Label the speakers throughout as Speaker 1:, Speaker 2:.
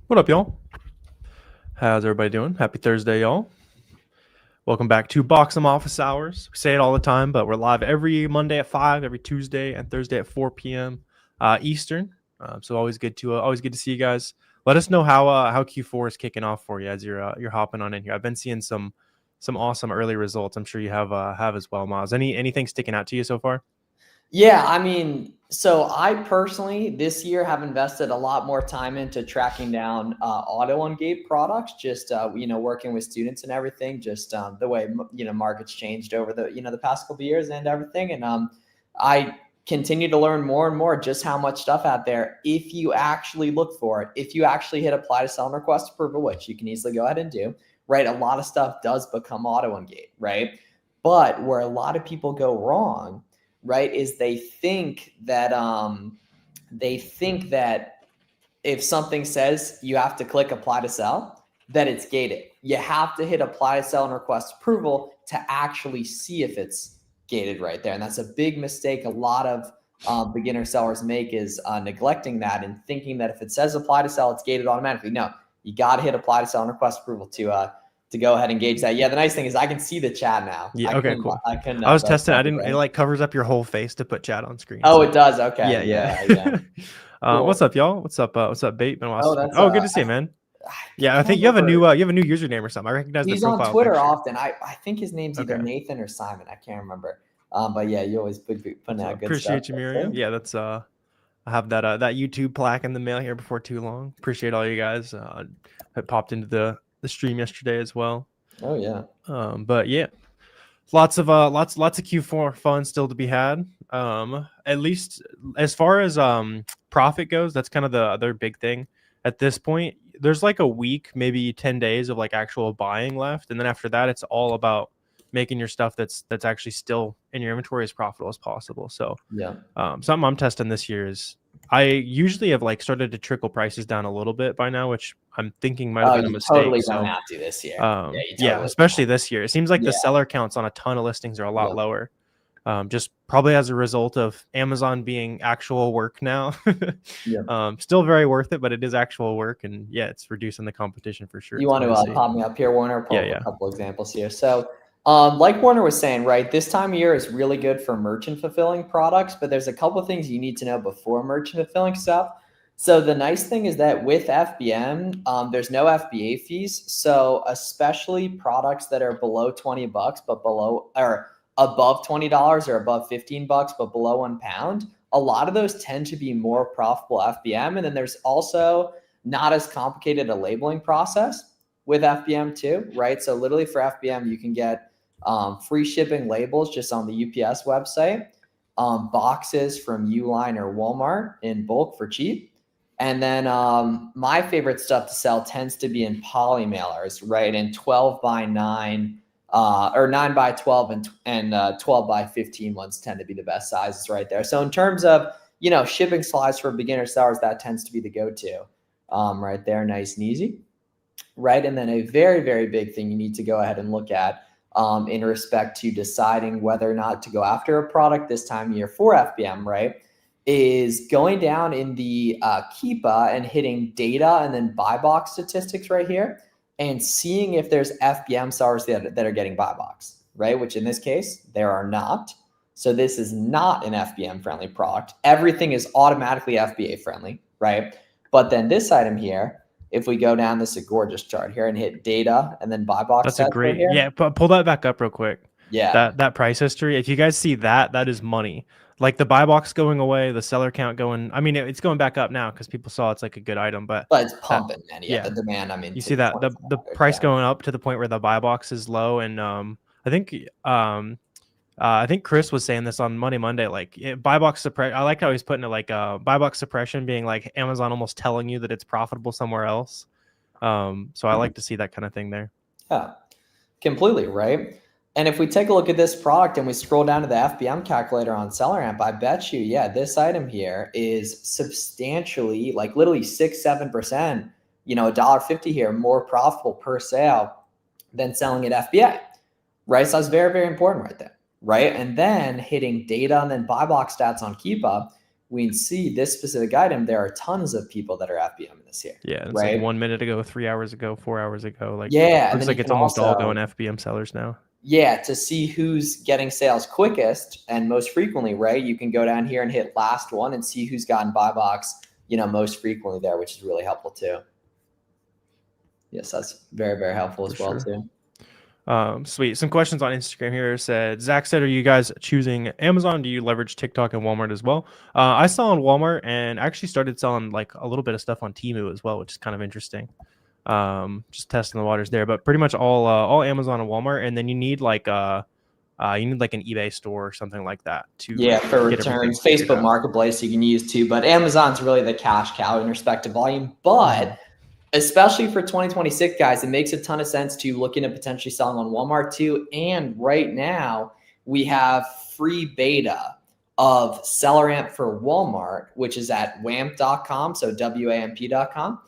Speaker 1: What up, y'all? How's everybody doing? Happy Thursday, y'all. Welcome back to Boxem Office Hours. We say it all the time, but we're live every Monday at 5, every Tuesday and Thursday at 4 p.m. Eastern. So always good to see you guys. Let us know how Q4 is kicking off for you as you're hopping on in here. I've been seeing some awesome early results. I'm sure you have as well, Miles. Anything sticking out to you so far?
Speaker 2: Yeah, I mean, so I personally this year have invested a lot more time into tracking down auto on gate products, just working with students and everything, just the way markets changed over the past couple of years and everything, and I continue to learn more and more just how much stuff out there if you actually look for it, if you actually hit apply to sell and request approval, which you can easily go ahead and do, right? A lot of stuff does become auto on gate, right? But where a lot of people go wrong, right, is they think that if something says you have to click apply to sell, that it's gated. You have to hit apply to sell and request approval to actually see if it's gated right there. And that's a big mistake a lot of beginner sellers make, is neglecting that and thinking that if it says apply to sell, it's gated automatically. No, you got to hit apply to sell and request approval to go ahead and gauge that. Yeah, the nice thing is I can see the chat now.
Speaker 1: Yeah. Okay. Cool.
Speaker 2: I couldn't.
Speaker 1: I was testing. I didn't. It like covers up your whole face to put chat on screen.
Speaker 2: Oh,
Speaker 1: So.
Speaker 2: it does. Okay.
Speaker 1: Yeah.
Speaker 2: Cool.
Speaker 1: What's up, y'all? What's up? Bait?
Speaker 2: Oh,
Speaker 1: Good to see you, man. Yeah, I think you have a new username or something. I recognize the profile.
Speaker 2: He's on Twitter
Speaker 1: picture.
Speaker 2: often. I think his name's either Nathan or Simon. I can't remember. But yeah, you always putting out good
Speaker 1: Appreciate
Speaker 2: stuff.
Speaker 1: you, Miriam. Yeah, that's I have that YouTube plaque in the mail here before too long. Appreciate all you guys. I popped into the stream yesterday as well.
Speaker 2: Oh yeah.
Speaker 1: But yeah, lots of Q4 fun still to be had. At least as far as profit goes, that's kind of the other big thing at this point. There's like a week, maybe 10 days of like actual buying left, and then after that it's all about making your stuff that's actually still in your inventory as profitable as possible. So
Speaker 2: yeah,
Speaker 1: something I'm testing this year is I usually have like started to trickle prices down a little bit by now, which I'm thinking might have been a mistake.
Speaker 2: Totally don't have to this year.
Speaker 1: Especially this year. It seems like the seller counts on a ton of listings are a lot lower. Just probably as a result of Amazon being actual work now. Still very worth it, but it is actual work, and yeah, it's reducing the competition for sure.
Speaker 2: You want to pop me up here, Warner? Pull up a couple examples here. So like Warner was saying, right, this time of year is really good for merchant fulfilling products, but there's a couple of things you need to know before merchant fulfilling stuff. So the nice thing is that with FBM, there's no FBA fees. So especially products that are below 20 bucks, but below or above $20 or above 15 bucks, but below £1, a lot of those tend to be more profitable FBM. And then there's also not as complicated a labeling process with FBM too, right? So literally for FBM, you can get free shipping labels just on the UPS website, boxes from Uline or Walmart in bulk for cheap. And then my favorite stuff to sell tends to be in poly mailers, right? And 12 by 9 or 9 by 12 and 12 by 15 ones tend to be the best sizes right there. So in terms of, shipping slides for beginner sellers, that tends to be the go-to right there, nice and easy, right? And then a very, very big thing you need to go ahead and look at in respect to deciding whether or not to go after a product this time of year for FBM, right, is going down in the Keepa and hitting data and then buy box statistics right here and seeing if there's FBM sellers that are getting buy box, right? Which in this case, there are not. So this is not an FBM friendly product. Everything is automatically FBA friendly, right? But then this item here, if we go down this gorgeous chart here and hit data and then buy box.
Speaker 1: That's a great, pull that back up real quick.
Speaker 2: Yeah.
Speaker 1: That price history. If you guys see that is money. Like the buy box going away, the seller count going. I mean, it's going back up now because people saw it's like a good item, but
Speaker 2: it's pumping, man. Yeah, the demand. I mean,
Speaker 1: you see that the price going up to the point where the buy box is low, and I think Chris was saying this on Monday. Like buy box suppression. I like how he's putting it like buy box suppression being like Amazon almost telling you that it's profitable somewhere else. So I like to see that kind of thing there.
Speaker 2: Yeah, completely right. And if we take a look at this product and we scroll down to the FBM calculator on SellerAmp, I bet you, this item here is substantially, like literally 6-7%, $1.50 here, more profitable per sale than selling at FBA, right? So that's very, very important right there, right? And then hitting data and then buy box stats on Keepa, we can see this specific item, there are tons of people that are FBM in this here.
Speaker 1: Yeah, it's
Speaker 2: right?
Speaker 1: like 1 minute ago, 3 hours ago, 4 hours ago. Like,
Speaker 2: yeah,
Speaker 1: looks like it's almost all going FBM sellers now.
Speaker 2: Yeah, to see who's getting sales quickest and most frequently, right? You can go down here and hit last one and see who's gotten buy box, most frequently there, which is really helpful too. Yes, that's very, very helpful as well too.
Speaker 1: Sweet. Some questions on Instagram here said, Zach said, are you guys choosing Amazon? Do you leverage TikTok and Walmart as well? I sell on Walmart and actually started selling like a little bit of stuff on Temu as well, which is kind of interesting. Just testing the waters there, but pretty much all Amazon and Walmart. And then you need like an eBay store or something like that to
Speaker 2: for returns. Facebook Marketplace you can use too, but Amazon's really the cash cow in respect to volume. But especially for 2026, guys, it makes a ton of sense to look into potentially selling on Walmart too. And right now we have free beta of SellerAmp for Walmart, which is at wamp.com. So WAMP.com.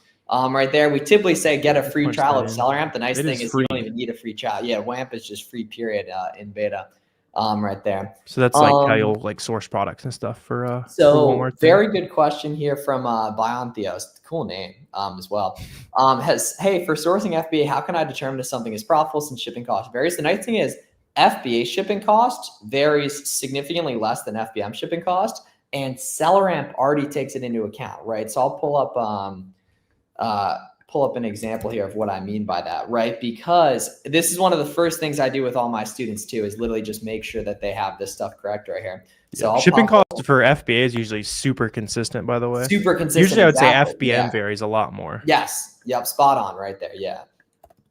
Speaker 2: Right there, we typically say get a free trial of SellerAmp. The nice thing is you don't even need a free trial. Yeah, WAMP is just free period in beta. Right there.
Speaker 1: So that's like how you'll like source products and stuff for Walmart.
Speaker 2: Very good question here from Biontheos. Cool name as well. Hey, for sourcing FBA, how can I determine if something is profitable since shipping cost varies? The nice thing is FBA shipping cost varies significantly less than FBM shipping cost, and SellerAmp already takes it into account, right? So I'll pull up an example here of what I mean by that, right? Because this is one of the first things I do with all my students too, is literally just make sure that they have this stuff correct right here. So
Speaker 1: shipping cost for FBA is usually super consistent, by the way.
Speaker 2: Super consistent.
Speaker 1: Usually I would say FBM varies a lot more.
Speaker 2: Yes. Yep. Spot on right there. Yeah.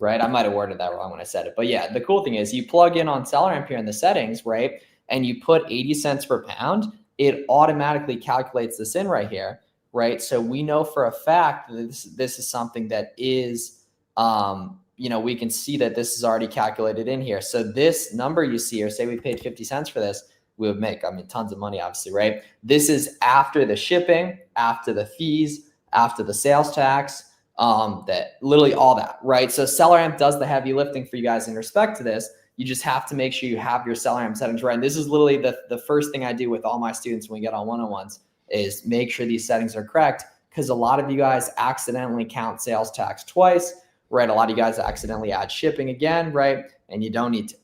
Speaker 2: Right. I might have worded that wrong when I said it, but yeah, the cool thing is you plug in on SellerAmp here in the settings, right? And you put 80 cents per pound, it automatically calculates this in right here. Right. So we know for a fact that this is something that is, we can see that this is already calculated in here. So this number you see here, say we paid 50 cents for this, we would make, tons of money, obviously, right? This is after the shipping, after the fees, after the sales tax, that literally all that, right? So SellerAmp does the heavy lifting for you guys in respect to this. You just have to make sure you have your SellerAmp settings right. And this is literally the first thing I do with all my students when we get on one-on-ones is make sure these settings are correct, because a lot of you guys accidentally count sales tax twice, right? A lot of you guys accidentally add shipping again, right? And you don't need to.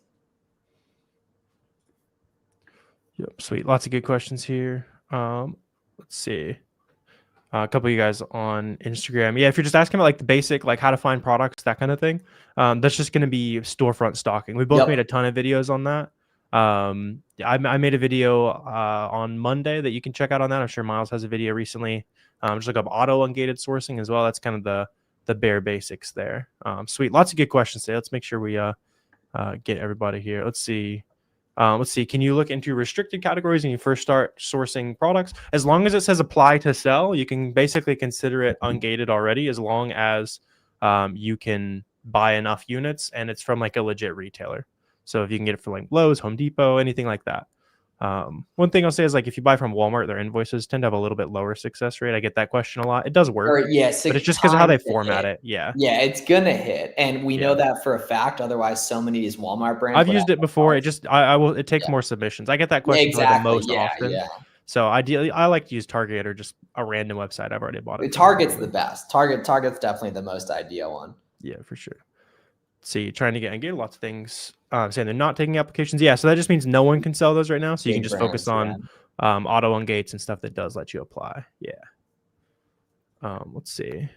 Speaker 1: Yep, sweet. Lots of good questions here. Let's see. A couple of you guys on Instagram. Yeah, if you're just asking about like the basic, like how to find products, that kind of thing, that's just going to be storefront stalking. We both made a ton of videos on that. I made a video on Monday that you can check out on that. I'm sure Miles has a video recently. Just look up auto ungated sourcing as well. That's kind of the bare basics there. Sweet. Lots of good questions today. Let's make sure we get everybody here. Let's see. Can you look into restricted categories when you first start sourcing products? As long as it says apply to sell, you can basically consider it ungated already, as long as you can buy enough units and it's from like a legit retailer. So if you can get it from like Lowe's, Home Depot, anything like that. One thing I'll say is like if you buy from Walmart, their invoices tend to have a little bit lower success rate. I get that question a lot. It does work, but it's just because of how they format it. Yeah,
Speaker 2: it's gonna hit, and we know that for a fact. Otherwise, so many of these Walmart brands.
Speaker 1: I've used it before. It just it takes more submissions. I get that question the most often. Yeah. So ideally, I like to use Target or just a random website I've already bought it.
Speaker 2: Target's the best. Target's definitely the most ideal one.
Speaker 1: Yeah, for sure. See, trying to get lots of things saying they're not taking applications. Yeah, so that just means no one can sell those right now. So you can just focus on auto ungates and stuff that does let you apply. Yeah. Let's see.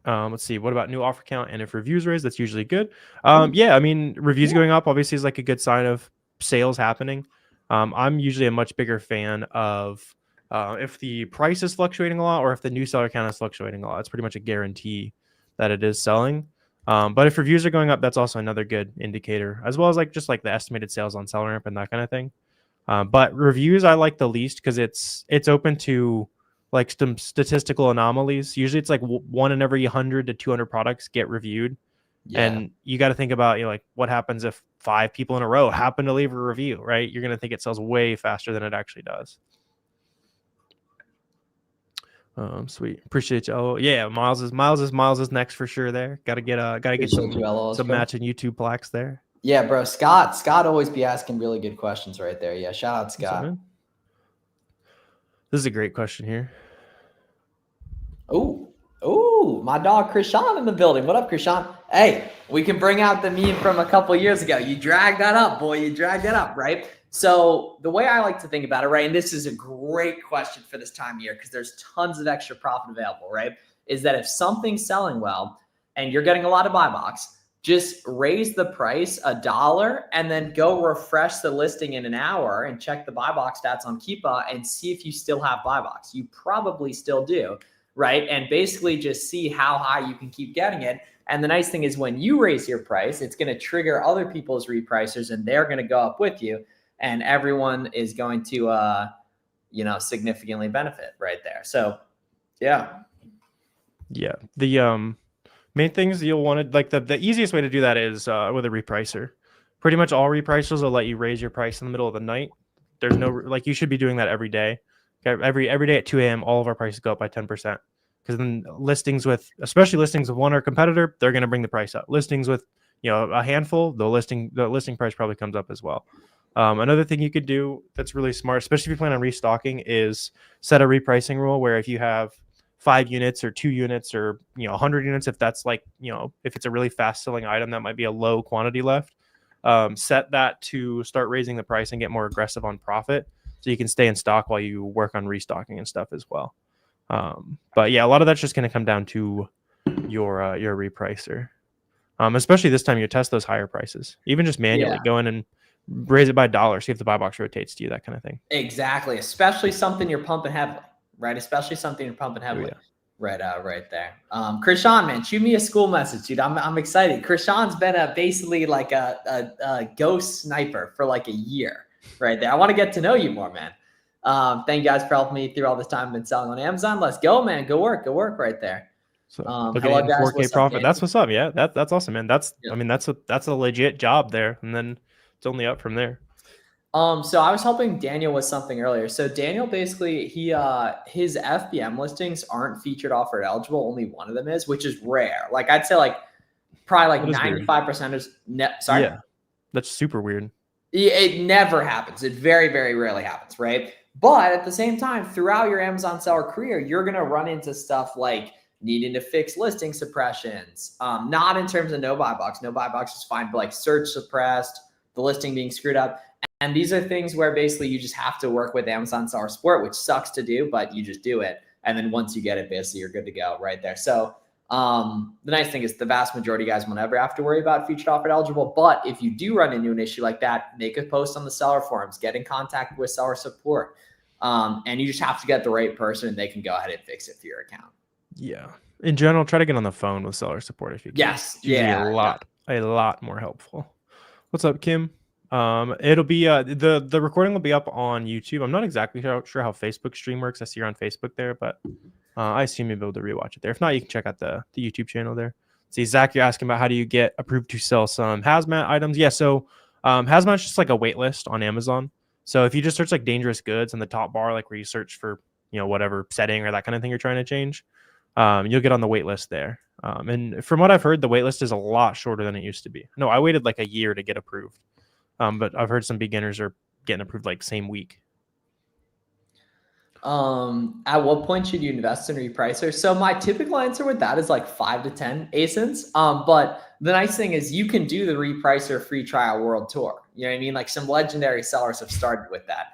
Speaker 1: What about new offer count and if reviews raise? That's usually good. Yeah, reviews going up obviously is like a good sign of sales happening. I'm usually a much bigger fan of if the price is fluctuating a lot or if the new seller count is fluctuating a lot. It's pretty much a guarantee that it is selling. But if reviews are going up, that's also another good indicator, as well as like just like the estimated sales on SellerAmp and that kind of thing. But reviews I like the least because it's open to like some statistical anomalies. Usually it's like 1 in every 100 to 200 products get reviewed. Yeah. And you got to think about, like what happens if 5 people in a row happen to leave a review, right? You're going to think it sells way faster than it actually does. Sweet. Appreciate you. Oh yeah, Miles is next for sure there. Gotta get some matching YouTube plaques there.
Speaker 2: Yeah, bro. Scott always be asking really good questions right there. Yeah, shout out Scott.
Speaker 1: This is a great question here.
Speaker 2: Oh, my dog Krishan in the building. What up, Krishan? Hey, we can bring out the meme from a couple years ago. You dragged that up, boy. You dragged that up, right? So the way I like to think about it, right, and this is a great question for this time of year because there's tons of extra profit available, right, is that if something's selling well and you're getting a lot of buy box, just raise the price $1 and then go refresh the listing in an hour and check the buy box stats on Keepa and see if you still have buy box. You probably still do, right? And basically just see how high you can keep getting it. And the nice thing is when you raise your price, it's going to trigger other people's repricers and they're going to go up with you. And everyone is going to, significantly benefit right there. So, yeah.
Speaker 1: Yeah. The main things you'll want to, like the easiest way to do that is with a repricer. Pretty much all repricers will let you raise your price in the middle of the night. There's no, like, you should be doing that every day. Okay, every day at 2 a.m., all of our prices go up by 10%. Because then especially listings with one or competitor, they're going to bring the price up. Listings with, a handful, the listing price probably comes up as well. Another thing you could do that's really smart, especially if you plan on restocking, is set a repricing rule where if you have 5 units or 2 units or 100 units, if that's like if it's a really fast selling item that might be a low quantity left, set that to start raising the price and get more aggressive on profit so you can stay in stock while you work on restocking and stuff as well. But yeah, a lot of that's just going to come down to your repricer, especially this time you test those higher prices, even just manually go in and raise it by $1, see if the buy box rotates to you, that kind of thing.
Speaker 2: Exactly, especially something you're pumping heavily. Right, especially something you're pumping heavily. Oh, yeah. Right there. Krishan, man, shoot me a school message, dude. I'm excited. Krishan's been basically like a ghost sniper for like a year, right there. I want to get to know you more, man. Thank you guys for helping me through all this time I've been selling on Amazon. Let's go, man. Go work right there.
Speaker 1: So hello, guys. 4K profit. That's what's up. Yeah, that's awesome, man. That's that's a legit job there, and then it's only up from there.
Speaker 2: So I was helping Daniel with something earlier. So Daniel basically his FBM listings aren't featured offer eligible. Only one of them is, which is rare. Like I'd say probably 95% is sorry.
Speaker 1: Yeah, that's super weird.
Speaker 2: It never happens. It very, very rarely happens, right? But at the same time, throughout your Amazon seller career, you're gonna run into stuff like needing to fix listing suppressions. Not in terms of no buy box. No buy box is fine, but like search suppressed, the listing being screwed up. And these are things where basically you just have to work with Amazon Seller Support, which sucks to do, but you just do it. And then once you get it, basically you're good to go right there. So the nice thing is the vast majority of guys won't ever have to worry about featured offer eligible. But if you do run into an issue like that, make a post on the seller forums, get in contact with seller support. And you just have to get the right person and they can go ahead and fix it for your account.
Speaker 1: Yeah. In general, try to get on the phone with seller support if you can.
Speaker 2: Yes.
Speaker 1: It's a lot more helpful. What's up, Kim? It'll be the recording will be up on YouTube. I'm not exactly sure how Facebook stream works. I see you're on Facebook there, but I assume you'll be able to rewatch it there. If not, you can check out the YouTube channel there. See, Zach, you're asking about how do you get approved to sell some hazmat items? Yeah, so hazmat's just like a wait list on Amazon. So if you just search like dangerous goods in the top bar, like where you search for whatever setting or that kind of thing you're trying to change, you'll get on the wait list there. And from what I've heard, the wait list is a lot shorter than it used to be. No, I waited like a year to get approved. But I've heard some beginners are getting approved like same week.
Speaker 2: At what point should you invest in repricer? So my typical answer with that is like 5 to 10 ASINs. But the nice thing is you can do the repricer free trial world tour. You know what I mean? Like some legendary sellers have started with that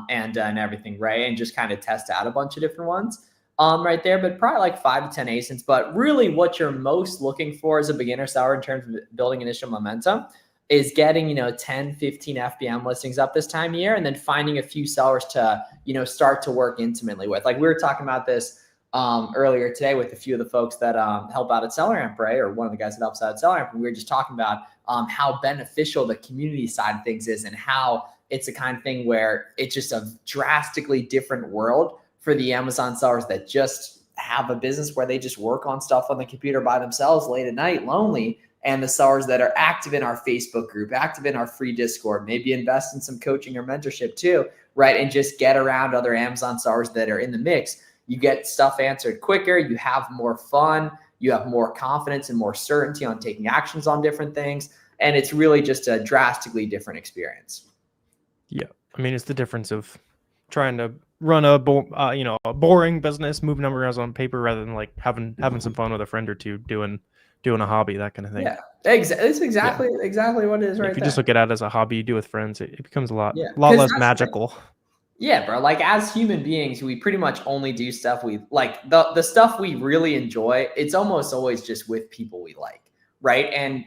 Speaker 2: and everything, right? And just kind of test out a bunch of different ones right there. But probably like 5 to 10 ASINs. But really what you're most looking for as a beginner seller in terms of building initial momentum is getting, 10, 15 FBM listings up this time of year, and then finding a few sellers to, start to work intimately with. Like we were talking about this earlier today with a few of the folks that help out at SellerAmp, right? Or one of the guys that helps out at SellerAmp. And we were just talking about how beneficial the community side of things is and how it's a kind of thing where it's just a drastically different world for the Amazon sellers that just have a business where they just work on stuff on the computer by themselves late at night, lonely. And the sellers that are active in our Facebook group, active in our free Discord, maybe invest in some coaching or mentorship too, right? And just get around other Amazon sellers that are in the mix. You get stuff answered quicker. You have more fun. You have more confidence and more certainty on taking actions on different things. And it's really just a drastically different experience.
Speaker 1: Yeah. I mean, it's the difference of trying to run a a boring business, move numbers on paper rather than like having some fun with a friend or two doing a hobby, that kind of thing.
Speaker 2: Yeah, it's exactly what it is right
Speaker 1: If you
Speaker 2: there.
Speaker 1: just look at it as a hobby you do with friends, it becomes a lot
Speaker 2: Yeah,
Speaker 1: less magical.
Speaker 2: Yeah, bro. Like as human beings, we pretty much only do stuff we like. The stuff we really enjoy, it's almost always just with people we like, right? And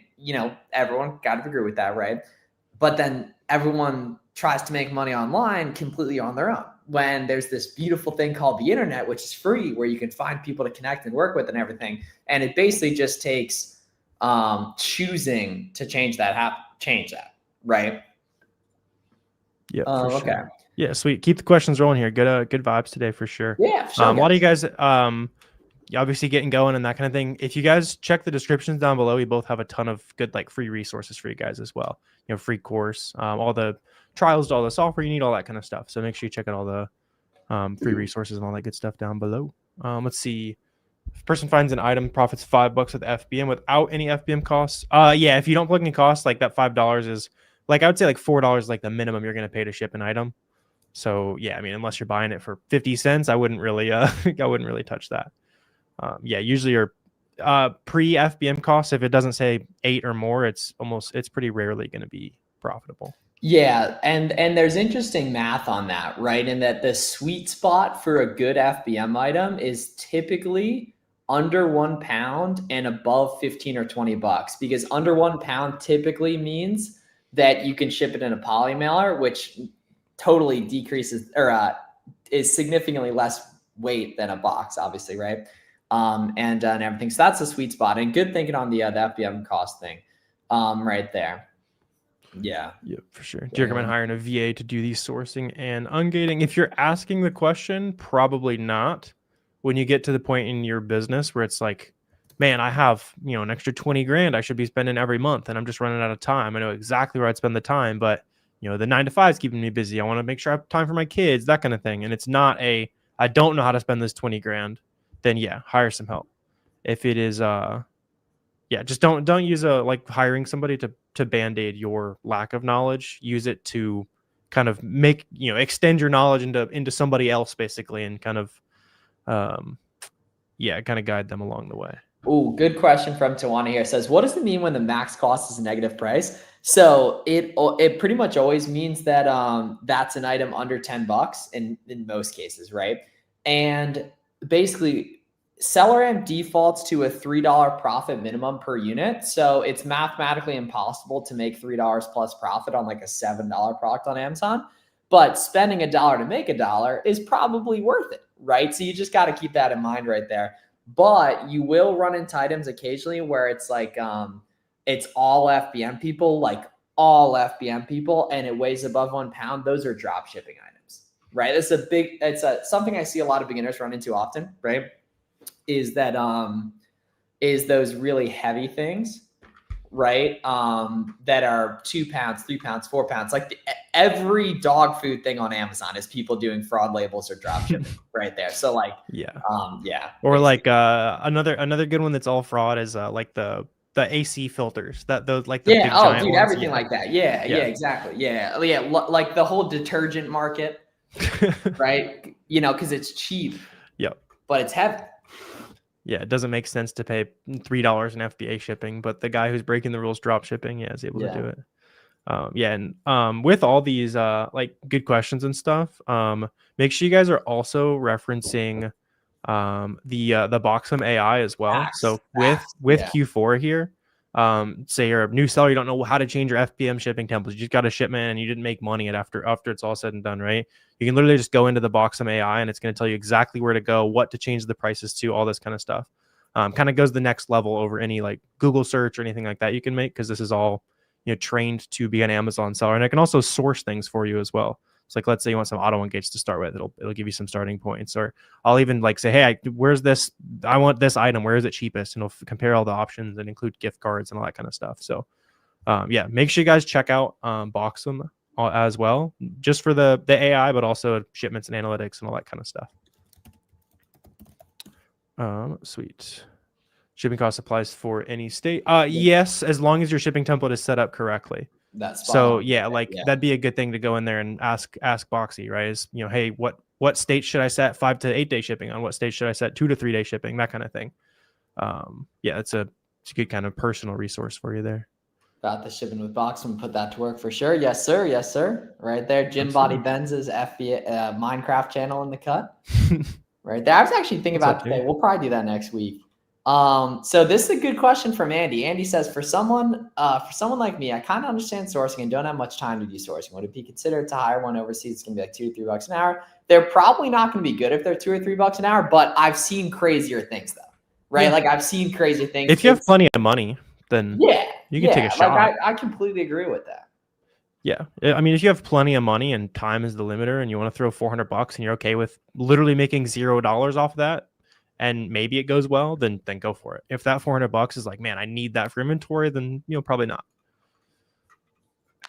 Speaker 2: everyone got to agree with that, right? But then everyone tries to make money online completely on their own. When there's this beautiful thing called the internet, which is free, where you can find people to connect and work with and everything, and it basically just takes choosing to change that, right?
Speaker 1: Yeah.
Speaker 2: Okay.
Speaker 1: Sure. Yeah, sweet. Keep the questions rolling here. Good vibes today for sure.
Speaker 2: Yeah, sure.
Speaker 1: A lot of you guys obviously getting going and that kind of thing. If you guys check the descriptions down below, we both have a ton of good like free resources for you guys as well. Free course, all the trials to all the software you need, all that kind of stuff. So make sure you check out all the free resources and all that good stuff down below. Let's see. If a person finds an item, profits $5 with FBM without any FBM costs. Yeah, if you don't plug any costs, like that $5 is like, I would say like $4 like the minimum you're going to pay to ship an item. So yeah, I mean, unless you're buying it for 50 cents, I wouldn't really touch that. Yeah, usually your pre FBM costs, if it doesn't say 8 or more, it's pretty rarely going to be profitable.
Speaker 2: Yeah, and there's interesting math on that, right? In that the sweet spot for a good FBM item is typically under £1 and above 15 or $20, because under £1 typically means that you can ship it in a poly mailer, which totally decreases or is significantly less weight than a box, obviously, right? And everything. So that's the sweet spot. And good thinking on the FBM cost thing, right there. Yeah.
Speaker 1: Yeah, for sure. Do you recommend hiring a VA to do the sourcing and ungating? If you're asking the question, probably not. When you get to the point in your business where it's like, man, I have, an extra 20 grand I should be spending every month and I'm just running out of time. I know exactly where I'd spend the time, but the 9 to 5 is keeping me busy. I want to make sure I have time for my kids, that kind of thing. And it's not I don't know how to spend this 20 grand, then yeah, hire some help. If it is, yeah, just don't use like hiring somebody to band-aid your lack of knowledge. Use it to kind of make, extend your knowledge into somebody else basically, and kind of kind of guide them along the way.
Speaker 2: Oh, good question from Tawana here. It says, what does it mean when the max cost is a negative price? So it pretty much always means that that's an item under $10 in most cases, right? And basically SellerAmp defaults to a $3 profit minimum per unit. So it's mathematically impossible to make $3 plus profit on like a $7 product on Amazon. But spending $1 to make $1 is probably worth it, right? So you just got to keep that in mind right there. But you will run into items occasionally where it's like it's all FBM people, and it weighs above £1. Those are drop shipping items, right? It's something I see a lot of beginners run into often, right? Is that is those really heavy things, right? That are 2 pounds, 3 pounds, 4 pounds. Like every dog food thing on Amazon is people doing fraud labels or drop shipping right there. So like,
Speaker 1: yeah. Or
Speaker 2: basically.
Speaker 1: like another good one that's all fraud is like the AC filters, those like the big giant ones.
Speaker 2: Everything like that. Yeah, exactly. Yeah, like the whole detergent market, right? Because it's cheap.
Speaker 1: Yep.
Speaker 2: But it's heavy.
Speaker 1: Yeah, it doesn't make sense to pay $3 in FBA shipping, but the guy who's breaking the rules drop shipping, is able to do it. And with all these like good questions and stuff, make sure you guys are also referencing the Boxem AI as well. So with Q4 here, say you're a new seller, you don't know how to change your FBM shipping templates, you just got a shipment and you didn't make money after it's all said and done, right? You can literally just go into the Boxem AI and it's going to tell you exactly where to go, what to change the prices to, all this kind of stuff. Kind of goes the next level over any like Google search or anything like that you can make, because this is all trained to be an Amazon seller, and it can also source things for you as well. So like, let's say you want some auto engage to start with, it'll give you some starting points. Or I'll even like say, hey, where's this? I want this item. Where is it cheapest? And it'll compare all the options and include gift cards and all that kind of stuff. So yeah, make sure you guys check out Boxem as well, just for the AI, but also shipments and analytics and all that kind of stuff. Sweet. Shipping cost applies for any state. Yes, as long as your shipping template is set up correctly.
Speaker 2: That's
Speaker 1: so yeah, like that'd be a good thing to go in there and ask Boxy, right? Is hey, what what state should I set 5 to 8 day shipping on? What state should I set 2 to 3 day shipping? That kind of thing. Yeah, it's a good kind of personal resource for you there.
Speaker 2: About the shipping with Boxem, put that to work for sure. Yes, sir. Yes, sir. Right there. Jim Body Benz's FBA Minecraft channel in the cut. Right there. I was actually thinking about today. We'll probably do that next week. So this is a good question from Andy. Andy says, for someone like me, I kind of understand sourcing and don't have much time to do sourcing. Would it be considered to hire one overseas? It's gonna be like $2 to $3 an hour. They're probably not gonna be good if they're $2 or $3 an hour, but I've seen crazier things though, right? Yeah. Like I've seen crazy things.
Speaker 1: If you have plenty of money, then you can take a shot.
Speaker 2: Like I completely agree with that.
Speaker 1: Yeah. I mean, if you have plenty of money and time is the limiter and you want to throw $400 and you're okay with literally making $0 off of that, and maybe it goes well, then go for it. If that $400 is like, man, I need that for inventory, then probably not.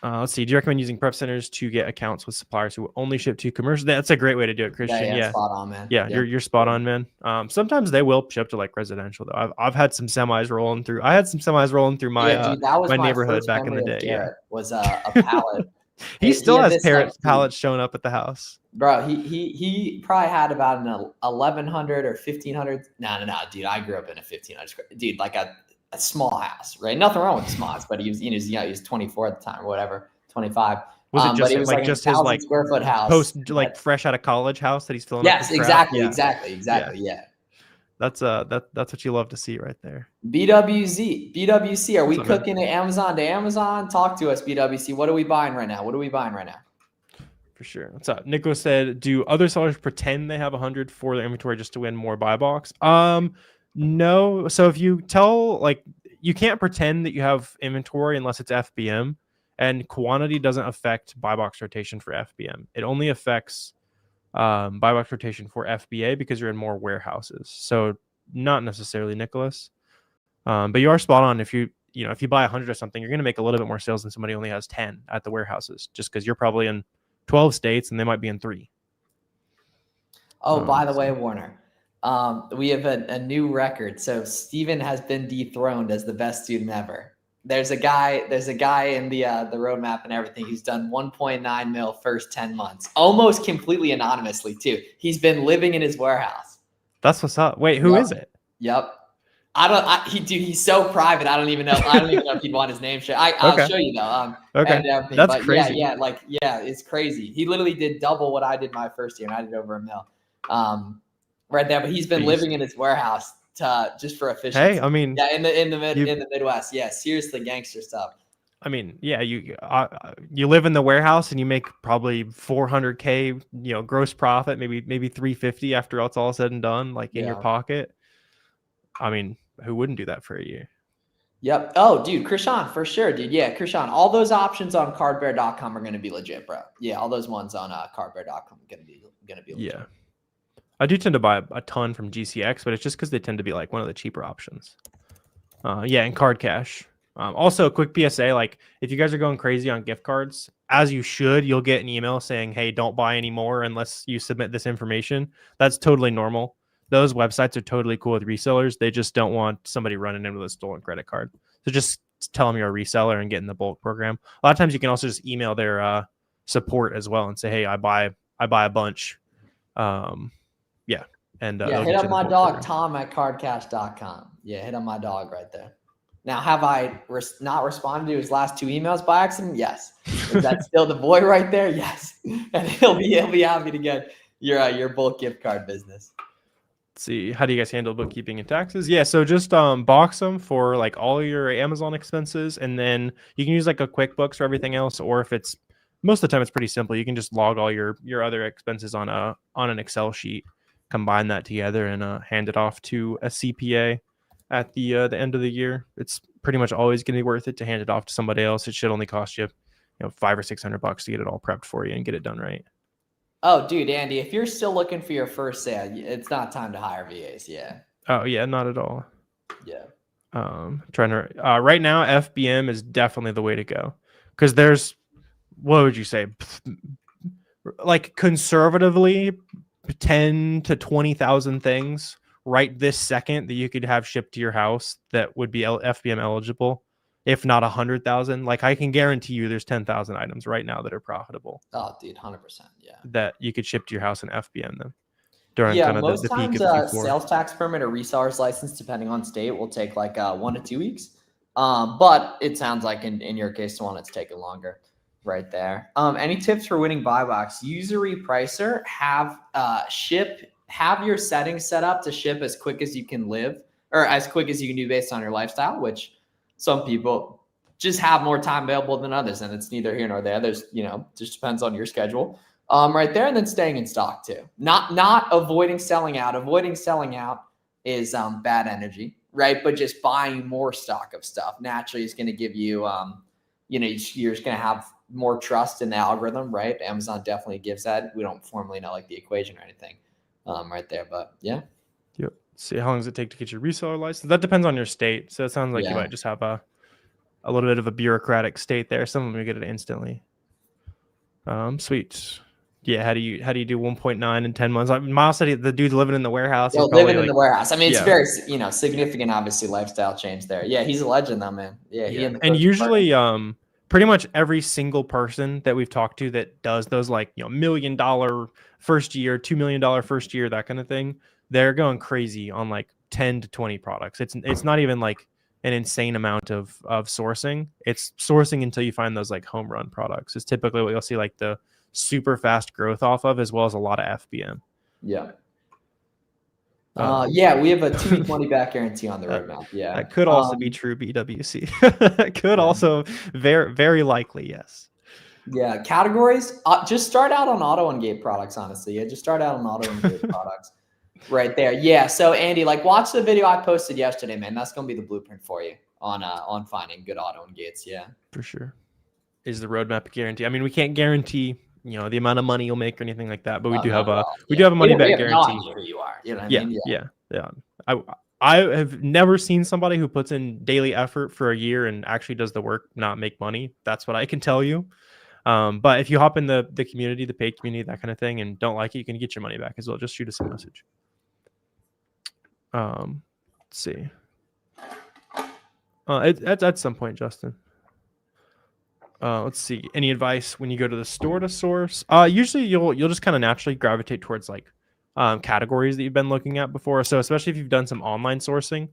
Speaker 1: Let's see. Do you recommend using prep centers to get accounts with suppliers who only ship to commercial? That's a great way to do it, Christian. Yeah.
Speaker 2: Spot on, man.
Speaker 1: Yeah. You're spot on, man. Sometimes they will ship to like residential though. I've had some semis rolling through. I had some semis rolling through my my neighborhood back in the day. Yeah.
Speaker 2: Was a pallet.
Speaker 1: He still has pallets showing up at the house.
Speaker 2: Bro, he probably had about an 1,100 or 1,500. No, dude. I grew up in a 1,500 square. Dude, like a small house, right? Nothing wrong with the small house, but he was, he was 24 at the time or whatever, 25.
Speaker 1: Was it just, like just his like
Speaker 2: square foot house,
Speaker 1: post like fresh out of college house that he's filling?
Speaker 2: Yes, exactly. Yeah.
Speaker 1: That's what you love to see right there.
Speaker 2: BWC. Are we cooking at Amazon to Amazon? Talk to us, BWC. What are we buying right now?
Speaker 1: For sure. What's up? Nicholas said, do other sellers pretend they have 100 for their inventory just to win more buy box? No. So if you tell, like, you can't pretend that you have inventory unless it's FBM, and quantity doesn't affect buy box rotation for FBM. It only affects buy box rotation for FBA because you're in more warehouses. So not necessarily, Nicholas. But you are spot on. If you buy 100 or something, you're going to make a little bit more sales than somebody who only has 10 at the warehouses, just because you're probably in 12 states and they might be in 3.
Speaker 2: Oh, by the way, Warner, we have a new record. So Steven has been dethroned as the best student ever. There's a guy in the roadmap and everything who's done 1.9 mil first 10 months, almost completely anonymously too. He's been living in his warehouse.
Speaker 1: That's what's up. Wait, who is it?
Speaker 2: Yep. He's so private. I don't even know if he'd want his name shared. I'll show you though.
Speaker 1: Okay. That's crazy.
Speaker 2: Yeah, it's crazy. He literally did double what I did my first year, and I did over $1 million. Right there, but he's been living in his warehouse just for efficiency.
Speaker 1: Hey, I mean,
Speaker 2: yeah, in the Midwest, yeah, seriously, gangster stuff.
Speaker 1: I mean, yeah, you live in the warehouse and you make probably $400K, gross profit, maybe 350 after it's all said and done, like in your pocket. I mean, who wouldn't do that for a year?
Speaker 2: Yep. Oh, dude, Krishan, for sure, dude. Yeah, Krishan, all those options on cardbear.com are going to be legit, bro. Yeah, all those ones on cardbear.com are going to be legit.
Speaker 1: Yeah. I do tend to buy a ton from GCX, but it's just because they tend to be like one of the cheaper options. And Card Cash. Also, a quick PSA, like if you guys are going crazy on gift cards, as you should, you'll get an email saying, hey, don't buy anymore unless you submit this information. That's totally normal. Those websites are totally cool with resellers. They just don't want somebody running in with a stolen credit card. So just tell them you're a reseller and get in the bulk program. A lot of times you can also just email their support as well and say, hey, I buy a bunch.
Speaker 2: Hit up my dog, Tom at cardcash.com. Yeah, hit up my dog right there. Now, have I not responded to his last 2 emails by accident? Yes. Is that still the boy right there? Yes. And he'll be happy to get your bulk gift card business.
Speaker 1: Let's see, how do you guys handle bookkeeping and taxes? Yeah, so just box them for like all your Amazon expenses, and then you can use like a QuickBooks for everything else, or if it's most of the time it's pretty simple, you can just log all your other expenses on an Excel sheet, combine that together, and hand it off to a CPA at the end of the year. It's pretty much always going to be worth it to hand it off to somebody else. It should only cost you, $500 or $600 to get it all prepped for you and get it done right.
Speaker 2: Oh, dude, Andy, if you're still looking for your first sale, it's not time to hire VAs. Yeah.
Speaker 1: Oh yeah, not at all.
Speaker 2: Yeah.
Speaker 1: Trying to right now, FBM is definitely the way to go, because there's, what would you say, like conservatively 10 to 20,000 things right this second that you could have shipped to your house that would be FBM eligible. if not 100,000. Like I can guarantee you there's 10,000 items right now that are profitable.
Speaker 2: Oh, dude, 100%. Yeah.
Speaker 1: That you could ship to your house and FBM them during
Speaker 2: Yeah,
Speaker 1: kind of
Speaker 2: most
Speaker 1: the peak
Speaker 2: times
Speaker 1: of Q4.
Speaker 2: sales tax permit or reseller's license, depending on state, will take like 1 to 2 weeks. But it sounds like in your case, one it's taking longer right there. Any tips for winning buy box? Use a repricer, have your settings set up to ship as quick as you can live or as quick as you can do based on your lifestyle, which some people just have more time available than others. And it's neither here nor there. There's, just depends on your schedule. Right there, and then staying in stock too. Not avoiding selling out. Avoiding selling out is bad energy, right? But just buying more stock of stuff naturally is going to give you, you're just going to have more trust in the algorithm, right? Amazon definitely gives that. We don't formally know like the equation or anything, right there, but yeah.
Speaker 1: Yep. See, how long does it take to get your reseller license? That depends on your state. So it sounds like you might just have a little bit of a bureaucratic state there. Some of them you get it instantly. Sweet. Yeah, how do you do 1.9 in 10 months? Like Miles said, the dude's living in the warehouse.
Speaker 2: Well, living in the warehouse. I mean, it's very significant, obviously, lifestyle change there. Yeah, he's a legend, though, man. Yeah.
Speaker 1: And usually, pretty much every single person that we've talked to that does those like $1 million first year, $2 million first year, that kind of thing, they're going crazy on like 10 to 20 products. It's not even like an insane amount of sourcing. It's sourcing until you find those like home run products. It's typically what you'll see like the super fast growth off of, as well as a lot of FBM.
Speaker 2: Yeah. We have a 2-week money back guarantee on the roadmap. Yeah.
Speaker 1: That could also be true BWC. Could also very, very likely. Yes.
Speaker 2: Yeah. Categories. Just start out on auto and gate products. Honestly. Yeah. Just start out on auto and gate products right there. Yeah. So Andy, like watch the video I posted yesterday, man. That's going to be the blueprint for you on finding good auto and gates. Yeah.
Speaker 1: For sure. Is the roadmap a guarantee? I mean, we can't guarantee the amount of money you'll make or anything like that, but we do have a money back guarantee.
Speaker 2: No idea who you are. You know what
Speaker 1: I mean? Yeah. I have never seen somebody who puts in daily effort for a year and actually does the work not make money. That's what I can tell you. But if you hop in the community, the paid community, that kind of thing, and don't like it, you can get your money back as well. Just shoot us a message. Let's see. At some point, Justin. Let's see. Any advice when you go to the store to source? Usually you'll just kind of naturally gravitate towards like categories that you've been looking at before. So especially if you've done some online sourcing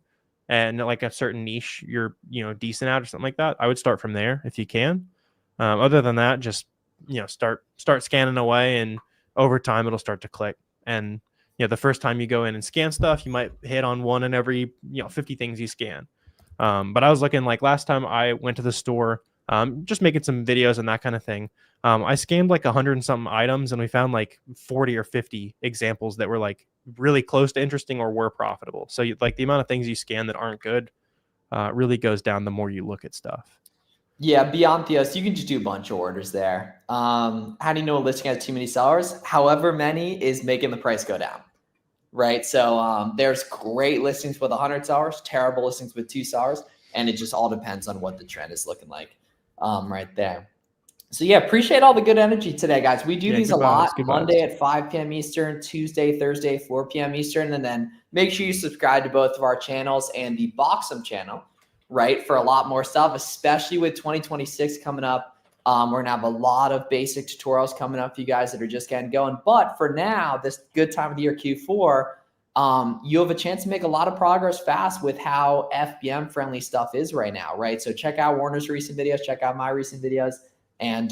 Speaker 1: and like a certain niche you're decent at or something like that, I would start from there if you can. Other than that, just start scanning away, and over time it'll start to click. And the first time you go in and scan stuff, you might hit on one in every 50 things you scan. But I was looking like last time I went to the store. Just making some videos and that kind of thing. I scanned like 100 and something items, and we found like 40 or 50 examples that were like really close to interesting or were profitable. So like the amount of things you scan that aren't good really goes down the more you look at stuff.
Speaker 2: Yeah, beyond Theos, you can just do a bunch of orders there. How do you know a listing has too many sellers? However many is making the price go down, right? So there's great listings with 100 sellers, terrible listings with 2 sellers, and it just all depends on what the trend is looking like. Right there. So yeah, appreciate all the good energy today, guys. We do these a lot. Monday at 5 p.m. Eastern, Tuesday, Thursday, 4 p.m. Eastern. And then make sure you subscribe to both of our channels and the Boxem channel, right, for a lot more stuff, especially with 2026 coming up. We're going to have a lot of basic tutorials coming up for you guys that are just getting going. But for now, this good time of the year, Q4, you have a chance to make a lot of progress fast with how FBM friendly stuff is right now, right? So check out Warner's recent videos, check out my recent videos, and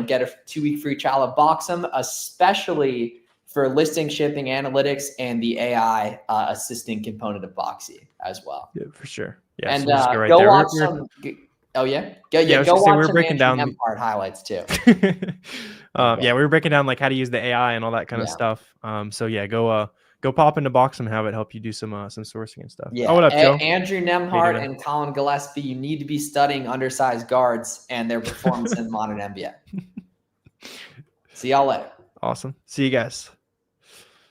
Speaker 2: get a 2-week free trial of Boxem, especially for listing, shipping, analytics, and the AI assisting component of Boxy as well.
Speaker 1: Yeah, for sure. Yeah,
Speaker 2: and so go watch some. Oh yeah, go watch some breaking down Empire highlights too.
Speaker 1: We were breaking down like how to use the AI and all that kind of stuff. So yeah, go pop into Boxem and have it help you do some sourcing and stuff.
Speaker 2: Yeah.
Speaker 1: Oh, what up, Joe?
Speaker 2: Andrew Nemhart and Colin Gillespie, you need to be studying undersized guards and their performance in modern NBA. See y'all later.
Speaker 1: Awesome. See you guys.